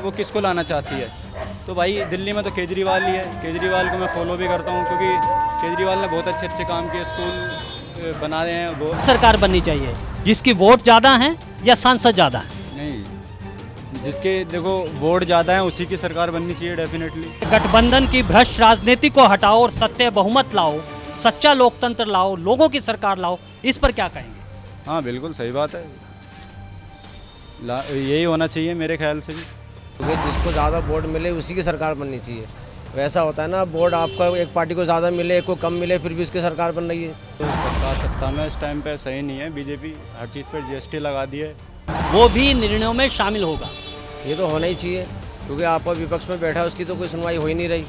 वो किसको लाना चाहती है। तो भाई दिल्ली में तो केजरीवाल ही है, केजरीवाल को मैं फॉलो भी करता हूँ क्योंकि केजरीवाल ने बहुत अच्छे अच्छे काम किए, स्कूल बनाए हैं वो। सरकार बननी चाहिए जिसकी वोट ज़्यादा हैं या सांसद ज़्यादा हैं? नहीं, जिसके देखो वोट ज़्यादा है उसी की सरकार बननी चाहिए डेफिनेटली। गठबंधन की भ्रष्ट राजनीति को हटाओ और सत्य बहुमत लाओ, सच्चा लोकतंत्र लाओ, लोगों की सरकार लाओ, इस पर क्या कहेंगे? हाँ बिल्कुल सही बात है, यही होना चाहिए मेरे ख्याल से भी। क्योंकि जिसको ज़्यादा वोट मिले उसी की सरकार बननी चाहिए। वैसा होता है ना, वोट आपका एक पार्टी को ज़्यादा मिले, एक को कम मिले, फिर भी उसकी सरकार बन रही है। तो सरकार सत्ता में इस टाइम पे सही नहीं है, बीजेपी हर चीज़ पर जीएसटी लगा दी है। वो भी निर्णयों में शामिल होगा। ये तो होना ही चाहिए क्योंकि आपका विपक्ष में बैठा है, उसकी तो कोई सुनवाई हो ही नहीं रही।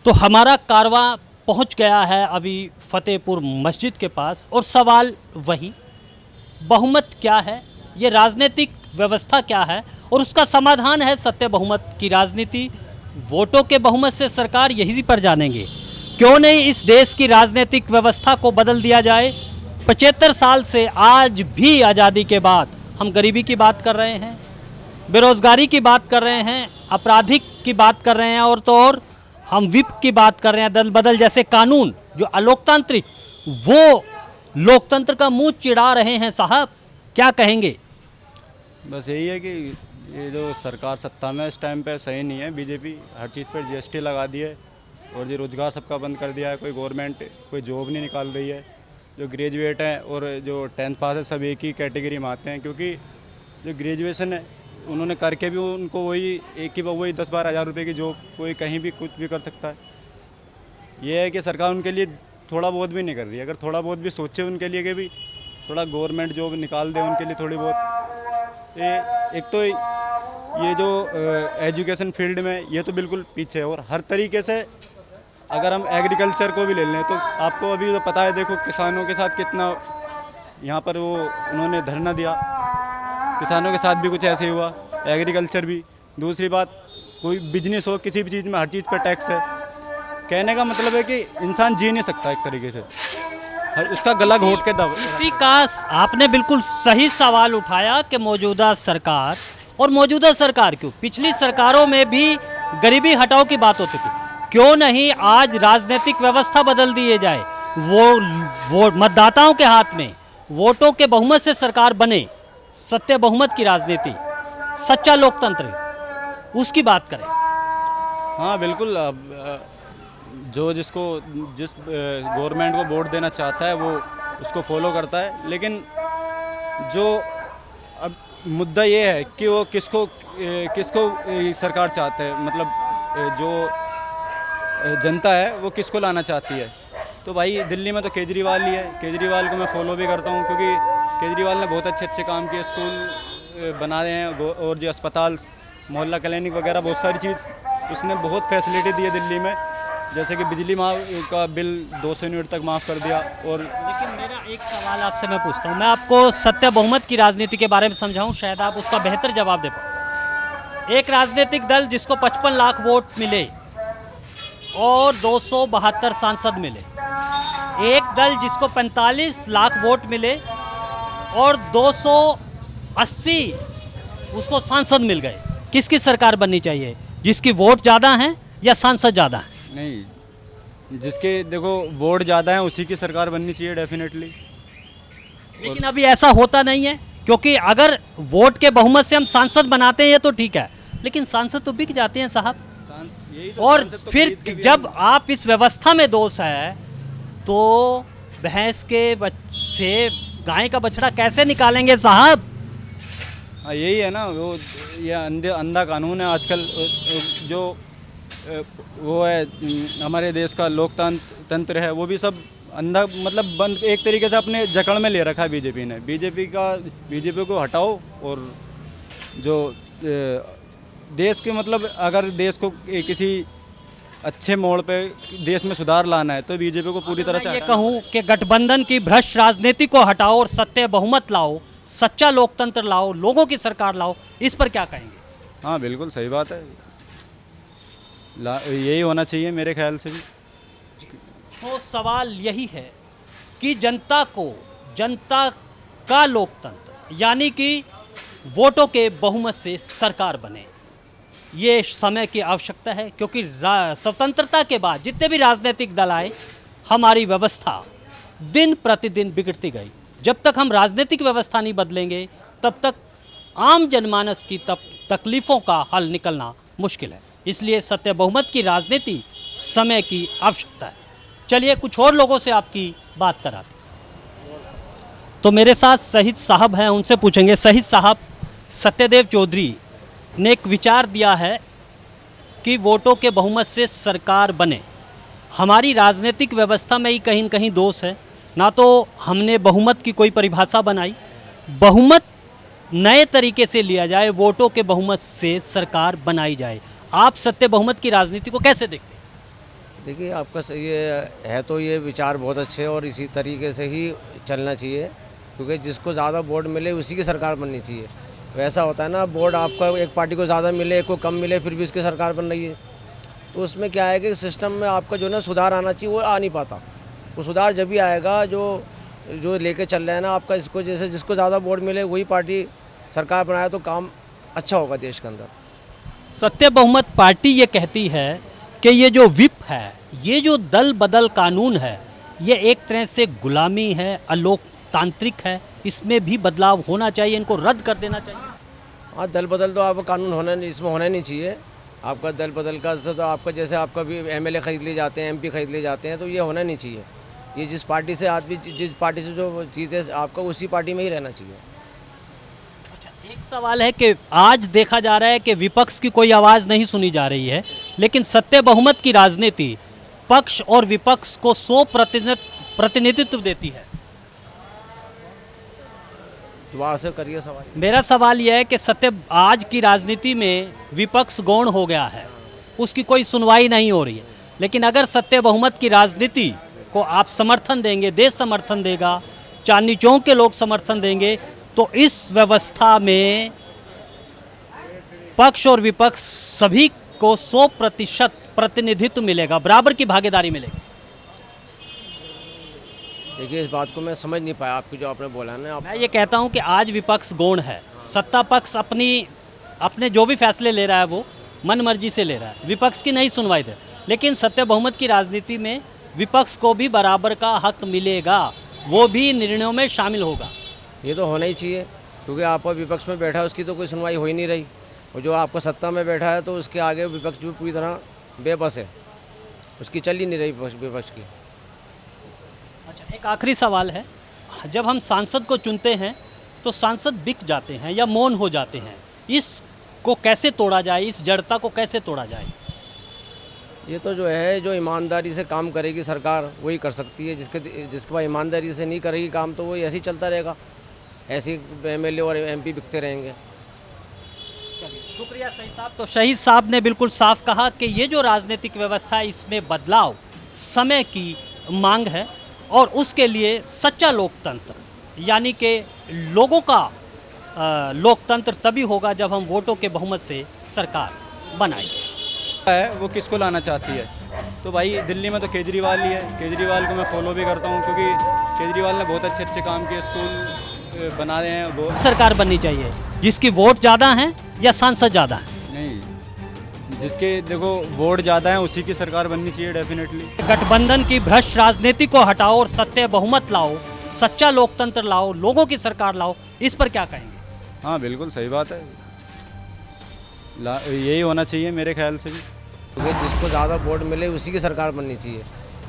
तो हमारा कारवां पहुंच गया है अभी फतेहपुर मस्जिद के पास और सवाल वही, बहुमत क्या है, ये राजनीतिक व्यवस्था क्या है और उसका समाधान है सत्य बहुमत की राजनीति, वोटों के बहुमत से सरकार, यही पर जानेंगे। क्यों नहीं इस देश की राजनीतिक व्यवस्था को बदल दिया जाए। 75 साल से आज भी आज़ादी के बाद हम गरीबी की बात कर रहे हैं, बेरोजगारी की बात कर रहे हैं, आपराधिक की बात कर रहे हैं और तो और हम विप की बात कर रहे हैं, दल बदल जैसे कानून जो अलोकतांत्रिक, वो लोकतंत्र का मुंह चिढ़ा रहे हैं। साहब क्या कहेंगे? बस यही है कि ये जो सरकार सत्ता में इस टाइम पे सही नहीं है, बीजेपी हर चीज़ पर जीएसटी लगा दी है और ये रोज़गार सबका बंद कर दिया है। कोई गवर्नमेंट कोई जॉब नहीं निकाल रही है। जो ग्रेजुएट हैं और जो 10th पास है सब एक ही कैटेगरी में आते हैं, क्योंकि जो ग्रेजुएशन है उन्होंने करके भी उनको वही वही 10-12 हज़ार रुपये की जॉब, कोई कहीं भी कुछ भी कर सकता है। ये है कि सरकार उनके लिए थोड़ा बहुत भी नहीं कर रही है। अगर थोड़ा बहुत भी सोचे उनके लिए कि भी थोड़ा गवर्नमेंट जॉब निकाल दे उनके लिए थोड़ी बहुत। एक तो ये जो एजुकेशन फील्ड में ये तो बिल्कुल पीछे है और हर तरीके से अगर हम एग्रीकल्चर को भी ले लें तो आपको अभी तो पता है, देखो किसानों के साथ कितना यहाँ पर वो उन्होंने धरना दिया, किसानों के साथ भी कुछ ऐसे ही हुआ, एग्रीकल्चर भी। दूसरी बात, कोई बिजनेस हो, किसी भी चीज़ में हर चीज़ पर टैक्स है। कहने का मतलब है कि इंसान जी नहीं सकता एक तरीके से, उसका गला घोट के दब। इसी का आपने बिल्कुल सही सवाल उठाया कि मौजूदा सरकार, और मौजूदा सरकार क्यों, पिछली सरकारों में भी गरीबी हटाओ की बात होती थी। क्यों नहीं आज राजनीतिक व्यवस्था बदल दिए जाए, वो मतदाताओं के हाथ में वोटों के बहुमत से सरकार बने, सत्य बहुमत की राजनीति, सच्चा लोकतंत्र, उसकी बात करें। हाँ बिल्कुल, अब जो जिस गवर्नमेंट को वोट देना चाहता है वो उसको फॉलो करता है, लेकिन जो अब मुद्दा ये है कि वो किसको सरकार चाहते हैं, मतलब जो जनता है वो किसको लाना चाहती है। तो भाई दिल्ली में तो केजरीवाल ही है, केजरीवाल को मैं फॉलो भी करता हूँ क्योंकि केजरीवाल ने बहुत अच्छे अच्छे काम किए, स्कूल बनाए हैं और जो अस्पताल, मोहल्ला क्लिनिक वगैरह बहुत सारी चीज़ उसने बहुत फैसिलिटी दी है दिल्ली में, जैसे कि बिजली का बिल 200 यूनिट तक माफ़ कर दिया। और लेकिन मेरा एक सवाल आपसे मैं पूछता हूँ, मैं आपको सत्य बहुमत की राजनीति के बारे में समझाऊँ, शायद आप उसका बेहतर जवाब दे पाओ। एक राजनीतिक दल जिसको 55 लाख वोट मिले और 272 सांसद मिले, एक दल जिसको 45 लाख वोट मिले और 280 उसको सांसद मिल गए, किसकी सरकार बननी चाहिए? जिसकी वोट ज़्यादा हैं या सांसद ज़्यादा हैं? नहीं, जिसके देखो वोट ज़्यादा है उसी की सरकार बननी चाहिए डेफिनेटली। लेकिन अभी ऐसा होता नहीं है, क्योंकि अगर वोट के बहुमत से हम सांसद बनाते हैं तो ठीक है, लेकिन सांसद तो बिक जाते हैं साहब। और फिर जब आप इस व्यवस्था में दोष है तो भैंस के से गाय का बछड़ा कैसे निकालेंगे साहब? हाँ यही है ना, वो ये अंधा कानून है आजकल। जो वो है हमारे देश का लोकतंत्र है वो भी सब अंधा, मतलब बंद एक तरीके से अपने जकड़ में ले रखा है बीजेपी ने। बीजेपी को हटाओ और जो देश के, मतलब अगर देश को किसी अच्छे मोड़ पे देश में सुधार लाना है तो बीजेपी को पूरी तरह से ये कहूँ कि गठबंधन की भ्रष्ट राजनीति को हटाओ और सत्य बहुमत लाओ, सच्चा लोकतंत्र लाओ, लोगों की सरकार लाओ, इस पर क्या कहेंगे? हाँ बिल्कुल सही बात है, यही होना चाहिए मेरे ख्याल से भी। तो सवाल यही है कि जनता का लोकतंत्र यानी कि वोटों के बहुमत से सरकार बने। ये समय की आवश्यकता है, क्योंकि स्वतंत्रता के बाद जितने भी राजनीतिक दल आए, हमारी व्यवस्था दिन प्रतिदिन बिगड़ती गई। जब तक हम राजनीतिक व्यवस्था नहीं बदलेंगे, तब तक आम जनमानस की तकलीफ़ों का हल निकलना मुश्किल है। इसलिए सत्य बहुमत की राजनीति समय की आवश्यकता है। चलिए कुछ और लोगों से आपकी बात कराते। तो मेरे साथ शहीद साहब हैं, उनसे पूछेंगे। शहीद साहब, सत्यदेव चौधरी ने एक विचार दिया है कि वोटों के बहुमत से सरकार बने। हमारी राजनीतिक व्यवस्था में ही कहीं न कहीं दोष है। ना तो हमने बहुमत की कोई परिभाषा बनाई, बहुमत नए तरीके से लिया जाए, वोटों के बहुमत से सरकार बनाई जाए। आप सत्य बहुमत की राजनीति को कैसे देखते हैं? देखिए, आपका ये है तो ये विचार बहुत अच्छे और इसी तरीके से ही चलना चाहिए, क्योंकि जिसको ज़्यादा वोट मिले उसी की सरकार बननी चाहिए। वैसा होता है ना, वोट आपका एक पार्टी को ज़्यादा मिले, एक को कम मिले, फिर भी उसकी सरकार बन रही है। तो उसमें क्या है कि सिस्टम में आपका जो ना सुधार आना चाहिए, वो आ नहीं पाता। वो सुधार जब भी आएगा, जो लेके चल रहे हैं ना आपका, इसको जैसे जिसको ज़्यादा वोट मिले वही पार्टी सरकार बनाए तो काम अच्छा होगा देश के अंदर। सत्य बहुमत पार्टी ये कहती है कि ये जो विप है, ये जो दल बदल कानून है, ये एक तरह से गुलामी है, अलोकतांत्रिक है, इसमें भी बदलाव होना चाहिए, इनको रद्द कर देना चाहिए। हाँ, दल बदल तो आपका कानून होना नहीं, इसमें होना नहीं चाहिए। आपका दल बदल का तो आपका जैसे आपका भी एमएलए खरीद लिए जाते हैं, एमपी खरीद लिए जाते हैं, तो ये होना नहीं चाहिए। ये जिस पार्टी से आदमी, जिस पार्टी से जो जीते आपका, उसी पार्टी में ही रहना चाहिए। एक सवाल है कि आज देखा जा रहा है कि विपक्ष की कोई आवाज़ नहीं सुनी जा रही है, लेकिन सत्य बहुमत की राजनीति पक्ष और विपक्ष को 100% प्रतिनिधित्व देती है। दोबारा से करिए सवाल। मेरा सवाल यह है कि आज की राजनीति में विपक्ष गौण हो गया है, उसकी कोई सुनवाई नहीं हो रही है। लेकिन अगर सत्य बहुमत की राजनीति को आप समर्थन देंगे, देश समर्थन देगा, चांदनी चौक के लोग समर्थन देंगे, तो इस व्यवस्था में पक्ष और विपक्ष सभी को 100% प्रतिनिधित्व मिलेगा, बराबर की भागीदारी मिलेगी। देखिए, इस बात को मैं समझ नहीं पाया आपकी जो आपने बोला ना। मैं ये कहता हूं कि आज विपक्ष गौण है, सत्ता पक्ष अपने जो भी फैसले ले रहा है वो मन मर्जी से ले रहा है, विपक्ष की नहीं सुनवाई दे। लेकिन सत्य बहुमत की राजनीति में विपक्ष को भी बराबर का हक मिलेगा, वो भी निर्णयों में शामिल होगा। ये तो होना ही चाहिए, क्योंकि आप विपक्ष में बैठा है उसकी तो कोई सुनवाई हो ही नहीं रही, और जो आपको सत्ता में बैठा है तो उसके आगे विपक्ष भी पूरी तरह बेबस है, उसकी चल ही नहीं रही विपक्ष की। अच्छा, एक आखिरी सवाल है, जब हम सांसद को चुनते हैं तो सांसद बिक जाते हैं या मौन हो जाते हैं, इसको कैसे तोड़ा जाए, इस जड़ता को कैसे तोड़ा जाए? ये तो जो है, जो ईमानदारी से काम करेगी सरकार वही कर सकती है। जिसके पास ईमानदारी से नहीं करेगी काम, तो वो ऐसे ही चलता रहेगा, ऐसे ही एमएलए और एमपी बिकते रहेंगे। शुक्रिया शहीद साहब। तो शहीद साहब ने बिल्कुल साफ कहा कि ये जो राजनीतिक व्यवस्था है, इसमें बदलाव समय की मांग है, और उसके लिए सच्चा लोकतंत्र यानी कि लोगों का लोकतंत्र तभी होगा जब हम वोटों के बहुमत से सरकार बनाएंगे। है वो किसको लाना चाहती है, तो भाई दिल्ली में तो केजरीवाल ही है। केजरीवाल को मैं फॉलो भी करता हूँ, क्योंकि केजरीवाल ने बहुत अच्छे काम किए, स्कूल बनाए हैं। वो सरकार बननी चाहिए जिसकी वोट ज़्यादा हैं या सांसद ज़्यादा हैं? नहीं, जिसके देखो वोट ज़्यादा है उसी की सरकार बननी चाहिए डेफिनेटली। गठबंधन की भ्रष्ट राजनीति को हटाओ और सत्य बहुमत लाओ, सच्चा लोकतंत्र लाओ, लोगों की सरकार लाओ, इस पर क्या कहेंगे? हाँ बिल्कुल सही बात है, यही होना चाहिए मेरे ख्याल से भी, क्योंकि जिसको ज़्यादा वोट मिले उसी की सरकार बननी चाहिए।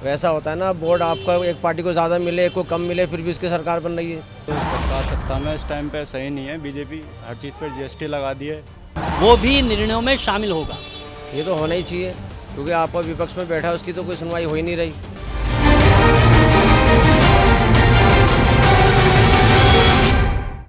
वैसा होता है ना, वोट आपका एक पार्टी को ज़्यादा मिले, एक को कम मिले, फिर भी उसकी सरकार बन रही है। तो सरकार सत्ता में इस टाइम पे सही नहीं है। बीजेपी हर चीज़ पर जीएसटी लगा दी है, वो भी निर्णयों में शामिल होगा। ये तो होना ही चाहिए, क्योंकि आप विपक्ष में बैठा है उसकी तो कोई सुनवाई हो ही नहीं रही।